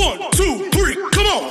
1, 2, 3, come on!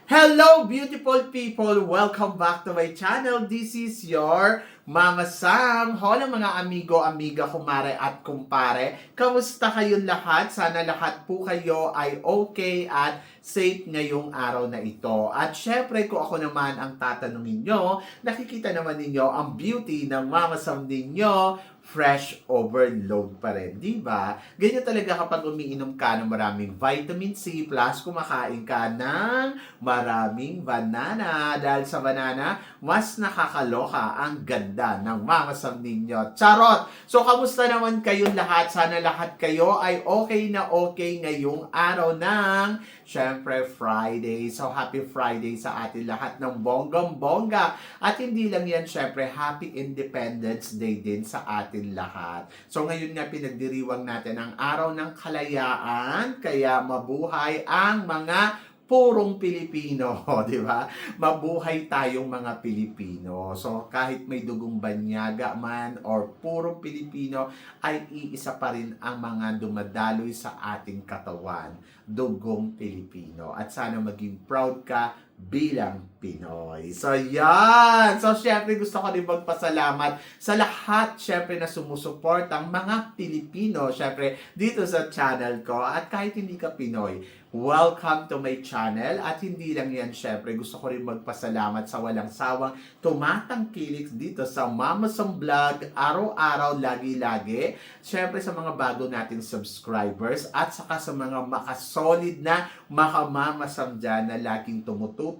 Hello beautiful people! Welcome back to my channel. This is your Mama Sam. Hola mga amigo, amiga, kumare at kumpare. Kamusta kayong lahat? Sana lahat po kayo ay okay at safe ngayong araw na ito. At syempre kung ako naman ang tatanungin nyo, nakikita naman ninyo ang beauty ng Mama Sam ninyo. Fresh overload pa rin, di ba? Ganyan talaga kapag umiinom ka ng maraming vitamin C plus kumakain ka ng maraming banana. Dahil sa banana, mas nakakaloka ang ganda ng Mama Sam ninyo. Charot! So, kamusta naman kayong lahat? Sana lahat kayo ay okay na okay ngayong araw ng, syempre, Friday. So, happy Friday sa atin lahat ng bonggang-bongga. At hindi lang yan, syempre, happy Independence Day din sa atin lahat. So ngayon nga pinagdiriwang natin ang araw ng kalayaan, kaya mabuhay ang mga purong Pilipino, di ba? Mabuhay tayong mga Pilipino. So kahit may dugong banyaga man or purong Pilipino, ay iisa pa rin ang mga dumadaloy sa ating katawan, dugong Pilipino. At sana maging proud ka bilang Pinoy. So, yan! So, syempre, gusto ko rin magpasalamat sa lahat, syempre, na sumusuportang mga Pilipino, syempre, dito sa channel ko. At kahit hindi ka Pinoy, welcome to my channel. At hindi lang yan, syempre, gusto ko rin magpasalamat sa walang sawang tumatangkilik dito sa Mama Sam Vlog, araw-araw, lagi-lagi. Syempre, sa mga bago nating subscribers at saka sa mga makasolid na Mama Sam dyan na laging tumututok.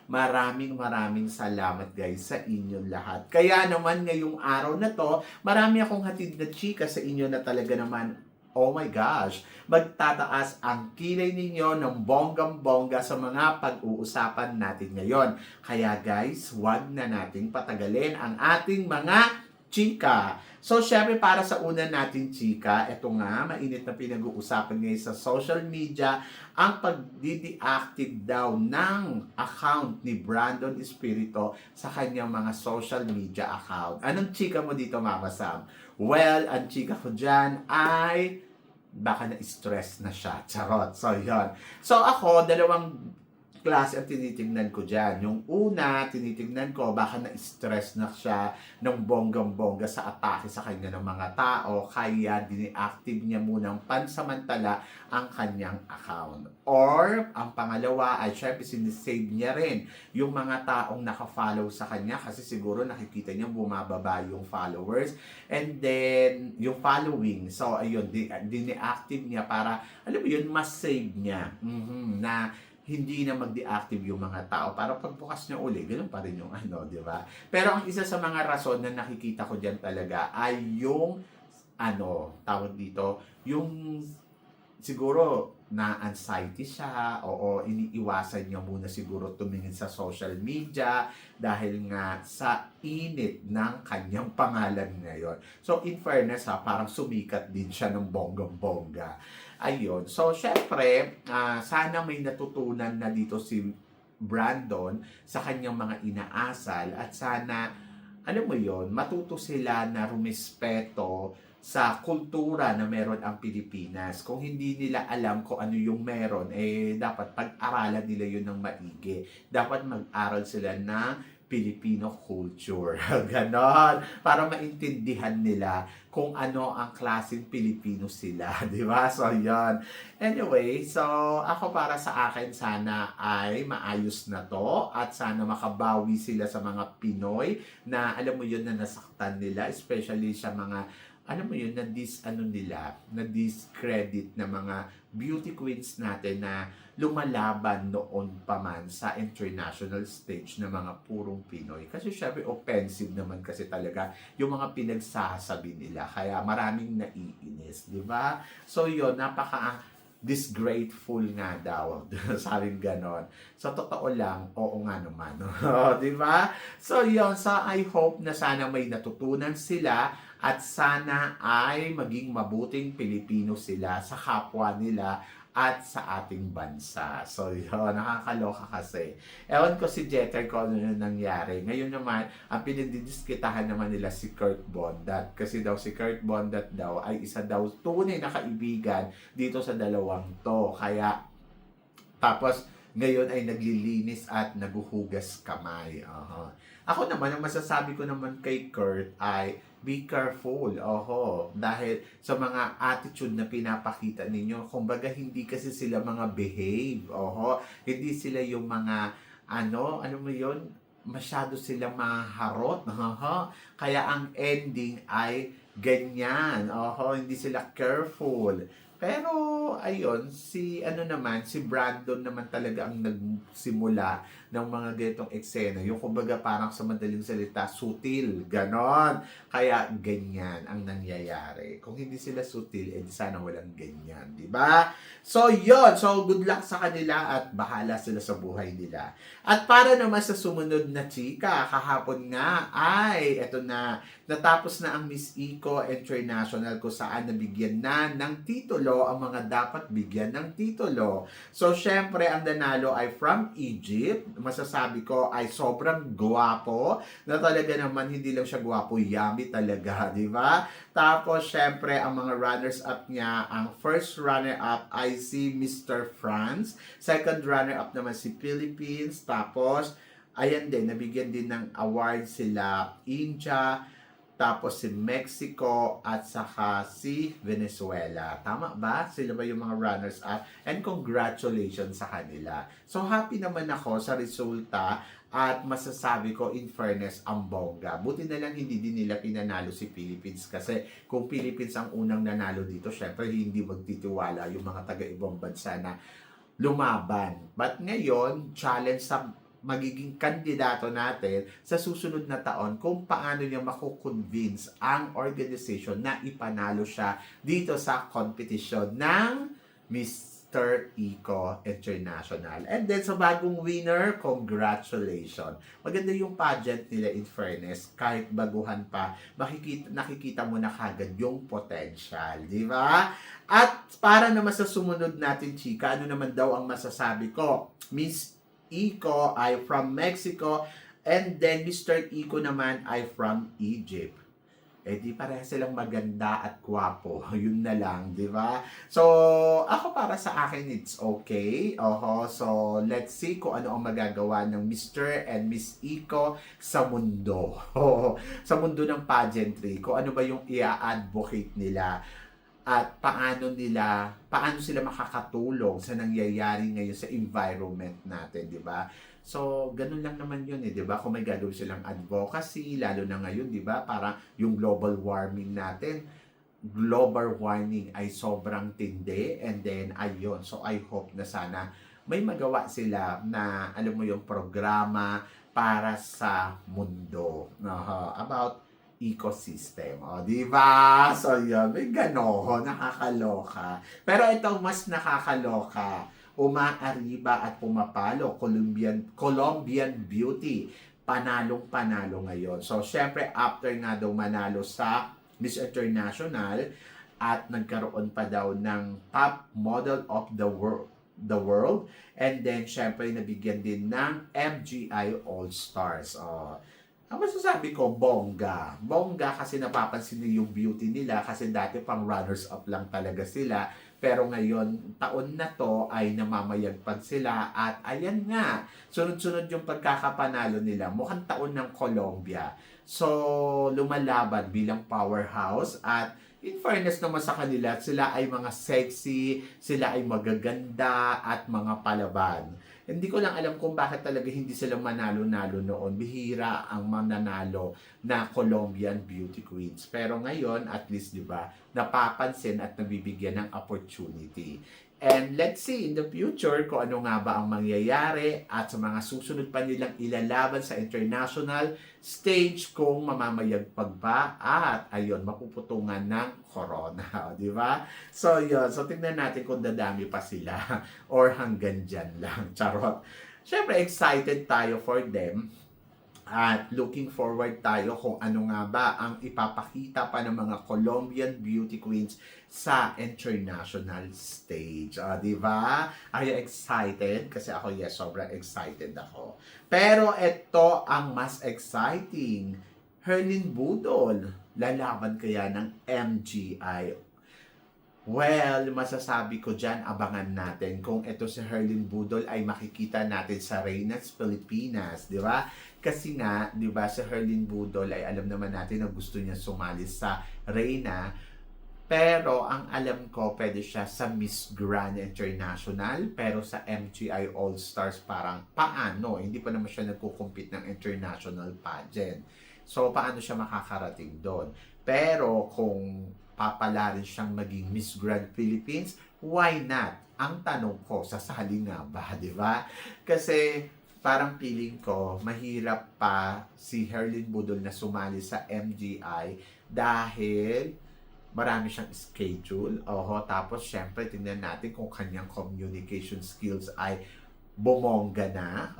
Maraming salamat guys sa inyong lahat. Kaya naman ngayong araw na to, marami akong hatid na chika sa inyo na talaga naman, oh my gosh, magtataas ang kilay ninyo ng bonggang-bongga sa mga pag-uusapan natin ngayon. Kaya guys, wag na nating patagalin ang ating mga chika. So, syempre, para sa una nating chika, eto nga, mainit na pinag-uusapan ngayon sa social media, ang pag-deactive daw ng account ni Brandon Espiritu sa kanyang mga social media account. Anong chika mo dito, Mama Sam? Well, ang chika ko dyan ay baka na-stress na siya. Charot. So, yun. So, ako, dalawang klase ang tinitignan ko dyan. Yung una, tinitignan ko, baka na-stress na siya ng bonggang-bongga sa atake sa kanya ng mga tao, kaya dini-active niya munang pansamantala ang kanyang account. Or, ang pangalawa ay syempre sinisave niya rin yung mga taong nakafollow sa kanya kasi siguro nakikita niya bumababa yung followers and then yung following. So, ayun, dini-active niya para, alam mo yun, mas save niya. Na hindi na mag-deactive yung mga tao para pagbukas niya uli, ganoon pa rin yung ano, di ba? Pero ang isa sa mga rason na nakikita ko diyan talaga ay yung ano, tawag dito, yung siguro na anxiety siya, oo, iniiwasan niya muna siguro tumingin sa social media dahil nga sa init ng kanyang pangalan ngayon. So, in fairness parang sumikat din siya ng bonggang-bongga. Ayun. So, syempre, sana may natutunan na dito si Brandon sa kanyang mga inaasal at sana, alam mo yon, matuto sila na rumispeto sa kultura na meron ang Pilipinas. Kung hindi nila alam kung ano yung meron, dapat pag-aralan nila yun ng maigi. Dapat mag-aral sila ng Filipino culture. Ganon. Para maintindihan nila kung ano ang klaseng Pilipino sila. Di ba? So, yun. Anyway, so, ako para sa akin, sana ay maayos na to at sana makabawi sila sa mga Pinoy na, alam mo yun, na nasaktan nila, especially sa mga alam mo yun, na-discredit na mga beauty queens natin na lumalaban noon pa man sa international stage na mga purong Pinoy. Kasi syempre offensive naman kasi talaga yung mga pinagsasabi nila. Kaya maraming naiinis, di ba? So yun, napaka disgrateful nga daw. Sabing ganon. So, totoo lang, oo nga naman. Di ba? So, yun. So, I hope na sana may natutunan sila at sana ay maging mabuting Pilipino sila sa kapwa nila at sa ating bansa. So, yun, nakakaloka kasi. Ewan ko si Jeter kung ano yung nangyari. Ngayon naman, ang pinagdidiskitahan naman nila si Kurt Vondat. Kasi daw si Kurt Vondat daw ay isa daw tunay na kaibigan dito sa dalawang to. Kaya, tapos, ngayon ay naglilinis at naguhugas kamay. Ako naman, ang masasabi ko naman kay Kurt ay, be careful. Dahil sa mga attitude na pinapakita ninyo, kumbaga hindi kasi sila mga behave. Hindi sila yung mga, ano mo yun? Masyado silang maharot. Kaya ang ending ay ganyan. Hindi sila careful. Pero, ayun, si Brandon naman talaga ang nagsimula ng mga ganitong eksena. Yung kumbaga parang sa madaling salita, sutil, ganon. Kaya ganyan ang nangyayari. Kung hindi sila sutil, sana walang ganyan, di ba? So, yun. So, good luck sa kanila at bahala sila sa buhay nila. At para naman sa sumunod na chika, kahapon nga ay, eto na, natapos na ang Miss Eco International kung saan nabigyan na ng titulo ang mga dapat bigyan ng titulo. So, syempre, ang nanalo ay from Egypt. Masasabi ko ay sobrang gwapo. Na talaga naman, hindi lang siya gwapo, yummy talaga, di ba? Tapos, syempre, ang mga runners-up niya, ang first runner-up ay si Mr. France. Second runner-up naman si Philippines. Tapos, ayan din, nabigyan din ng award sila India, tapos si Mexico at saka si Venezuela. Tama ba? Sila ba yung mga runners-up? And congratulations sa kanila. So happy naman ako sa resulta at masasabi ko in fairness ang bongga. Buti na lang hindi din nila pinanalo si Philippines kasi kung Philippines ang unang nanalo dito, syempre hindi magtitiwala yung mga taga-ibang bansa na lumaban. But ngayon, challenge sa magiging kandidato natin sa susunod na taon kung paano niya makukonvince ang organization na ipanalo siya dito sa competition ng Mr. Eco International. And then sa bagong winner, congratulations. Maganda yung pageant nila in fairness. Kahit baguhan pa, nakikita mo na kagad yung potential. Di ba? At para naman sa sumunod natin, chika, ano naman daw ang masasabi ko? Miss Eco ay from Mexico and then Mr. Eco naman ay from Egypt. Di pareha silang maganda at gwapo. Yun na lang, di ba? So, ako para sa akin, it's okay. So, let's see kung ano ang magagawa ng Mr. and Miss Eco sa mundo. Sa mundo ng pageantry. Kung ano ba yung i-advocate nila at paano sila makakatulong sa nangyayari ngayon sa environment natin, di ba? So, ganun lang naman yun, di ba? Kung may gagawin silang advocacy, lalo na ngayon, di ba? Para yung global warming ay sobrang tindi, and then, ayun. So, I hope na sana may magawa sila na, alam mo yung programa para sa mundo. About ecosystem. Di ba? So, yun. May gano'n. Nakakaloka. Pero itong mas nakakaloka, umaariba at pumapalo, Colombian Beauty. Panalong-panalo ngayon. So, syempre, after nga daw manalo sa Miss International at nagkaroon pa daw ng top model of the world. And then, syempre, nabigyan din ng MGI All-Stars. Ang masasabi ko, bongga. Bongga kasi napapansin niyo yung beauty nila kasi dati pang runners-up lang talaga sila. Pero ngayon, taon na to ay namamayagpag sila at ayan nga, sunod-sunod yung pagkakapanalo nila. Mukhang taon ng Colombia. So, lumalaban bilang powerhouse at in fairness naman sa kanila, sila ay mga sexy, sila ay magaganda at mga palaban. Hindi ko lang alam kung bakit talaga hindi sila manalo-nalo noon. Bihira ang mananalo na Colombian beauty queens. Pero ngayon, at least, di ba, napapansin at nabibigyan ng opportunity. And let's see in the future kung ano nga ba ang mangyayari at sa mga susunod pa nilang ilalaban sa international stage kung mamamayagpag ba at ayun, mapuputungan ng corona. Di ba? So, yun. So, tingnan natin kung dadami pa sila or hanggang dyan lang. Charot. Siyempre, excited tayo for them. At looking forward tayo kung ano nga ba ang ipapakita pa ng mga Colombian beauty queens sa international stage. Di ba? Are you excited? Kasi ako, yes, sobrang excited ako. Pero ito ang mas exciting. Herlyn Budol, lalaban kaya ng MGI? Well, masasabi ko dyan, abangan natin kung ito si Herlyn Budol ay makikita natin sa Reyna's Pilipinas, di ba? Kasi nga, di ba, si Herlyn Budol ay alam naman natin na gusto niya sumali sa Reyna. Pero ang alam ko, pwede siya sa Miss Grand International, pero sa MGI All-Stars parang paano? Hindi pa naman siya nagkukumpit ng international pageant. So, paano siya makakarating doon? Pero kung papala rin siyang maging Miss Grand Philippines, why not? Ang tanong ko, sasali nga ba, di ba? Kasi parang feeling ko, mahirap pa si Herlyn Budol na sumali sa MGI dahil marami siyang schedule. Tapos syempre, tingnan natin kung kanyang communication skills ay bumongga na.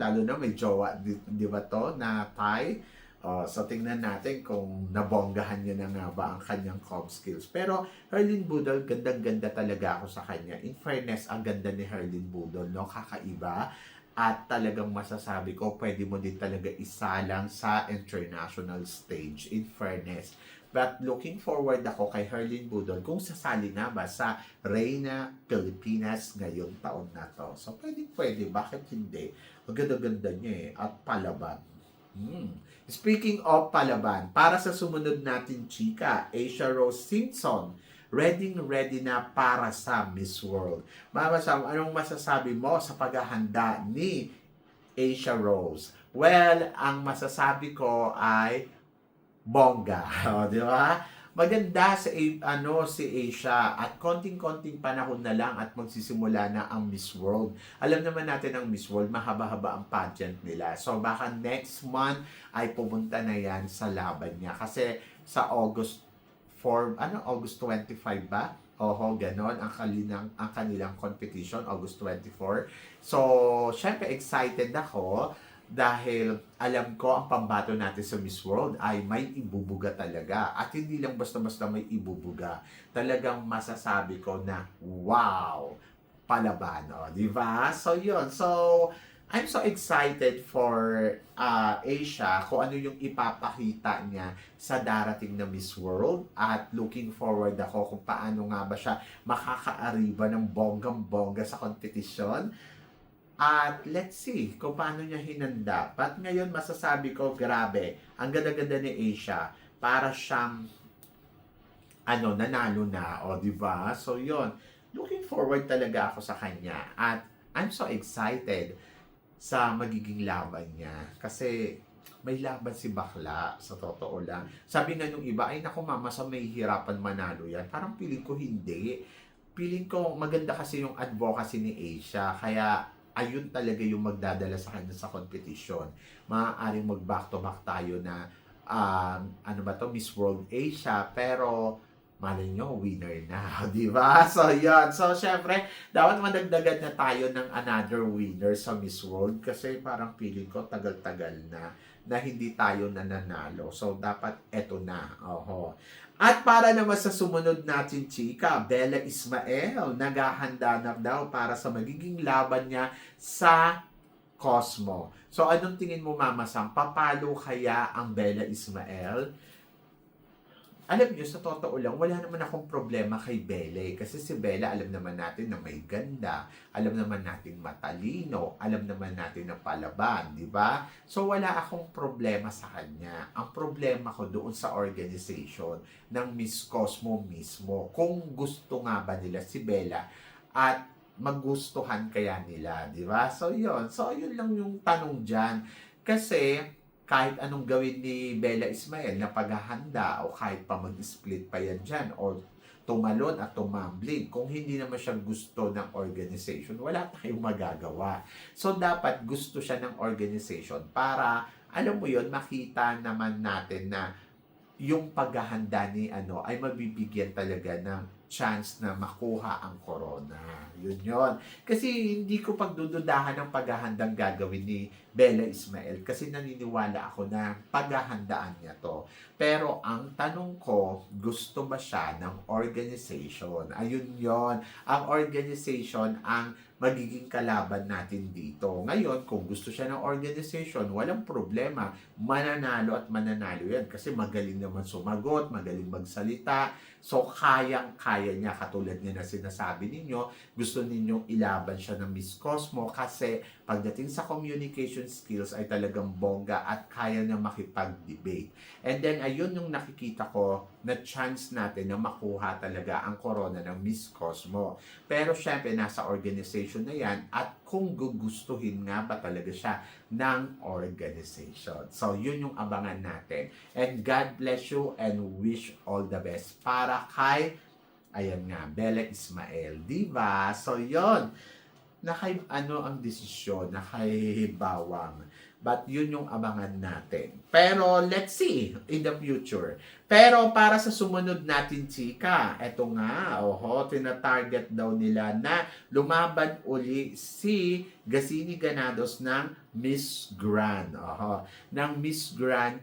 Lalo na may jowa, di ba to, na Thai. So, tingnan natin kung nabonggahan niya na nga ba ang kanyang com skills. Pero, Herlyn Budol, gandang-ganda talaga ako sa kanya. In fairness, ang ganda ni Herlyn Budol, no? Kakaiba. At talagang masasabi ko, pwede mo din talaga isalang sa international stage. In fairness. But looking forward ako kay Herlyn Budol kung sasali nga ba sa Reyna Pilipinas ngayong taon na to. So, pwede. Bakit hindi? Ang ganda-ganda niya At palaban. Speaking of palaban, para sa sumunod natin chika, Asia Rose Simpson, ready na para sa Miss World. Mama Sam, anong masasabi mo sa paghahanda ni Asia Rose? Well, ang masasabi ko ay bongga, di ba? Maganda si Asia at konting-konting panahon na lang at magsisimula na ang Miss World. Alam naman natin ang Miss World, mahaba-haba ang pageant nila. So baka next month ay pumunta na yan sa laban niya. Kasi sa August 25 ba? Ganon ang kanilang competition, August 24. So, syempre excited ako dahil alam ko ang pambato natin sa Miss World ay may ibubuga talaga. At hindi lang basta-basta may ibubuga. Talagang masasabi ko na, wow! Palaban, di ba? So, yun. So, I'm so excited for Asia, kung ano yung ipapakita niya sa darating na Miss World. At looking forward ako kung paano nga ba siya makakaariba ng bonggang-bongga sa kompetisyon. At let's see kung paano niya hinanda. But ngayon masasabi ko, grabe, ang ganda-ganda ni Asia. Para siyang, nanalo na, di ba? So, yon, looking forward talaga ako sa kanya. At I'm so excited sa magiging laban niya. Kasi, may laban si Bakla, sa totoo lang. Sabi nga nung iba, ay naku mama, sa may hirapan manalo yan. Parang piling ko hindi. Piling ko maganda kasi yung advocacy ni Asia. Kaya, ayun talaga yung magdadala sa kanya sa competition. Maaaring mag-back-to-back tayo na, Miss World Asia, pero malay nyo, winner na, di ba? So, yan. So, syempre, dapat madagdagan na tayo ng another winner sa Miss World kasi parang feeling ko tagal-tagal na hindi tayo nananalo. So, dapat eto na. At para naman sa sumunod natin, chika, Bella Ismael, naghahanda na daw para sa magiging laban niya sa Cosmo. So, anong tingin mo, Mama Sam? Papalo kaya ang Bella Ismael? Alam niyo, sa totoo lang, wala naman akong problema kay Bella. Kasi si Bella, alam naman natin na may ganda. Alam naman natin matalino. Alam naman natin na palaban, di ba? So, wala akong problema sa kanya. Ang problema ko doon sa organization ng Miss Cosmo mismo. Kung gusto nga ba nila si Bella at magustuhan kaya nila, di ba? So, yun. So, yun lang yung tanong dyan. Kasi, kahit anong gawin ni Bella Ismael na paghahanda o kahit pa mag-split pa yan dyan o tumalon at tumambling, kung hindi naman siya gusto ng organization, wala tayong magagawa. So, dapat gusto siya ng organization para, alam mo yon, makita naman natin na yung paghahanda ni ay mabibigyan talaga ng chance na makuha ang corona. Yun. Kasi hindi ko pagdududahan ng paghahandang gagawin ni Bella Ismael kasi naniniwala ako na paghahandaan niya to. Pero ang tanong ko, gusto ba siya ng organization? Ayun yon. Ang organization ang magiging kalaban natin dito. Ngayon, kung gusto siya ng organization, walang problema. Mananalo at mananalo yan kasi magaling naman sumagot, magaling magsalita. So, kayang-kaya niya. Katulad niya na sinasabi ninyo, gusto ninyong ilaban siya ng Miss Cosmo kasi pagdating sa communication skills ay talagang bongga at kaya niya makipag-debate. And then, ayun yung nakikita ko na chance natin na makuha talaga ang corona ng Miss Cosmo. Pero syempre, nasa organization na yan at kung gugustuhin nga ba talaga siya ng organization. So, yun yung abangan natin. And God bless you and wish all the best para kay, ayan nga, Bella Ismael. Diba? So, yun. Ano ang desisyon? Bawang. But yun yung abangan natin. Pero let's see in the future. Pero para sa sumunod natin, chika, eto nga, tinatarget daw nila na lumaban uli si Gasini Ganados ng Miss Grand. Ng Miss Grand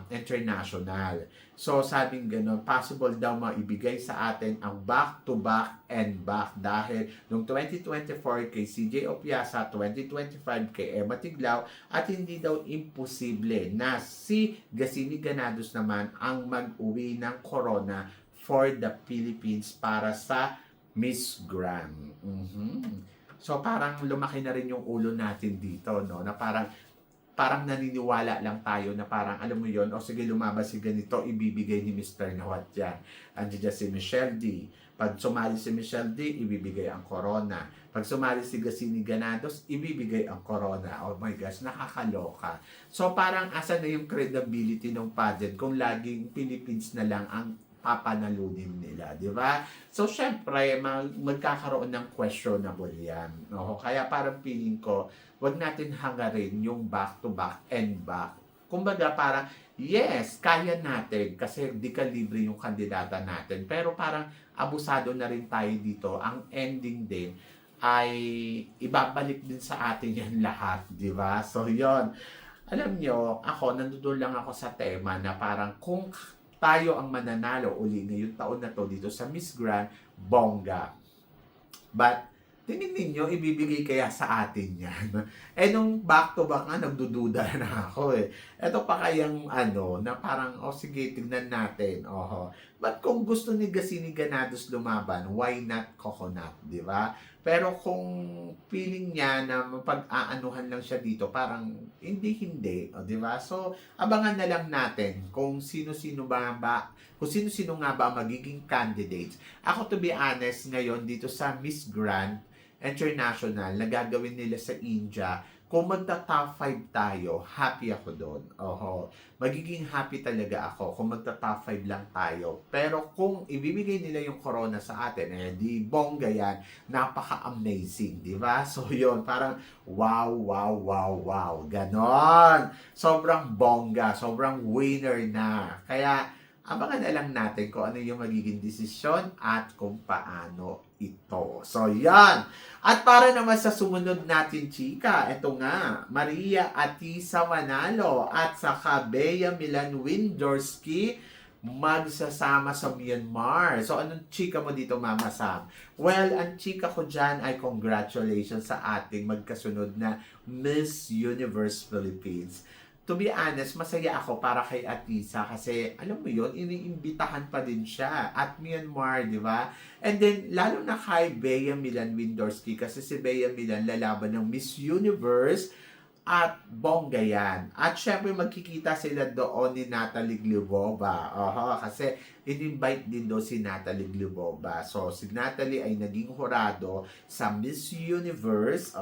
International. So, sabing gano'n, possible daw maibigay sa atin ang back-to-back and back dahil noong 2024 kay CJ Opiasa, 2025 kay Emma Tiglao at hindi daw imposible na si Gasini Ganados naman ang mag-uwi ng corona for the Philippines para sa Miss Grand. So, parang lumaki na rin yung ulo natin dito, no? Na parang naniniwala lang tayo na parang, alam mo yon, o sige lumabas si ganito, ibibigay ni Mr. Nawat yan. Andiyan si Michelle D. Pag sumali si Michelle D, ibibigay ang corona. Pag sumali si Gasini Ganados, ibibigay ang corona. Oh my gosh, nakakaloka. So parang asa na yung credibility ng pageant kung laging Philippines na lang ang papanalunin nila, di ba? So, syempre, magkakaroon ng questionable yan. Kaya parang feeling ko, wag natin hangarin yung back-to-back and back. Kumbaga, parang, yes, kaya natin kasi di ka libre yung kandidata natin. Pero parang abusado na rin tayo dito. Ang ending din ay ibabalik din sa atin yan lahat, di ba? So, yon. Alam nyo, nandun lang ako sa tema na parang kung tayo ang mananalo uli ngayong taon na to dito sa Miss Grand, bongga. But, tingin ninyo, ibibigay kaya sa atin yan? Nung back-to-back nga, nagdududa na ako Ito pa kayang na parang, sige, tignan natin. But kung gusto ni Gasini Ganados lumaban, why not Coconut, di ba? Pero kung feeling niya na mapag-aanuhan lang siya dito, parang hindi, di ba? So, abangan na lang natin kung sino-sino nga ba ang magiging candidates. Ako, to be honest, ngayon dito sa Miss Grand International na gagawin nila sa India, kung magta-top 5 tayo, happy ako doon. Magiging happy talaga ako kung magta-top 5 lang tayo. Pero kung ibibigay nila yung corona sa atin, di bongga yan, napaka-amazing, di ba? So yun, parang wow, ganon. Sobrang bongga, sobrang winner na. Kaya, abangan na lang natin kung ano yung magiging desisyon at kung paano ito. So, yan. At para naman sa sumunod natin, chika, ito nga, Maria Atisa Manalo at saka Bea Milan Windorski magsasama sa Myanmar. So, anong chika mo dito, Mama Sam? Well, ang chika ko dyan ay congratulations sa ating magkasunod na Miss Universe Philippines. To be honest, masaya ako para kay Atisa kasi, alam mo yun, iniimbitahan pa din siya at Myanmar, di ba? And then, lalo na kay Bea Milan Windorski kasi si Bea Milan lalaban ng Miss Universe at bongga yan. At syempre, magkikita sila doon ni Natalie Glebova. Kasi in-invite din doon si Natalie Glebova. So, si Natalie ay naging hurado sa Miss Universe.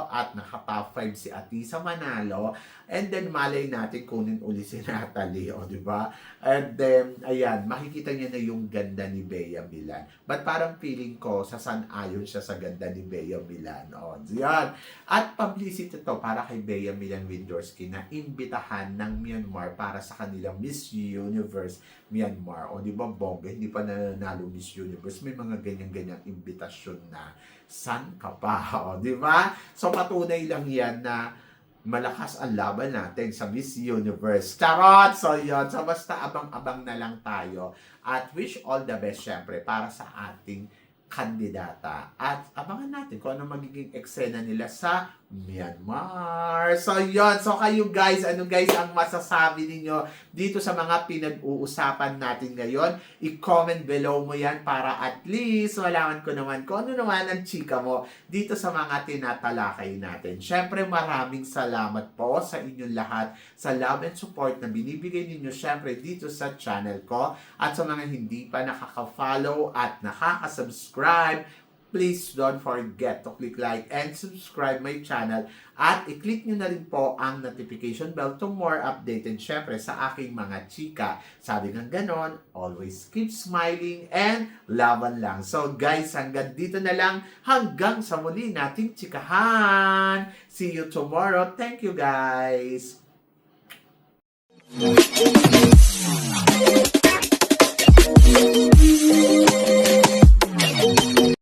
At naka-top 5 si Atisa Manalo. And then, malay natin kunin uli si Natalie. Di ba? And then, ayan, makikita niya na yung ganda ni Bea Milan. But parang feeling ko, sasan-ayon siya sa ganda ni Bea Milan. Yan. At publicity to para kay Bea Milan-Windorski na imbitahan ng Myanmar para sa kanilang Miss Universe Myanmar. O di ba, bongga, hindi pa nanalo Miss Universe. May mga ganyan-ganyang imbitasyon na san ka pa, o di ba? So patunay lang yan na malakas ang laban natin sa Miss Universe. Charot! So yun, so basta abang-abang na lang tayo at wish all the best syempre para sa ating kandidata. At abangan natin kung ano magiging eksena nila sa Myanmar. So yun, so kayo guys, ano guys ang masasabi ninyo dito sa mga pinag-uusapan natin ngayon? I-comment below mo yan para at least malaman ko naman kung ano naman ang chika mo dito sa mga tinatalakay natin. Syempre maraming salamat po sa inyong lahat sa love and support na binibigay ninyo syempre dito sa channel ko. At sa mga hindi pa nakaka-follow at nakaka-subscribe, please don't forget to click like and subscribe my channel at i-click nyo na rin po ang notification bell to more updated syempre sa aking mga chika. Sabi ng ganon, always keep smiling and laban lang. So guys, hanggang dito na lang, hanggang sa muli nating chikahan. See you tomorrow. Thank you guys.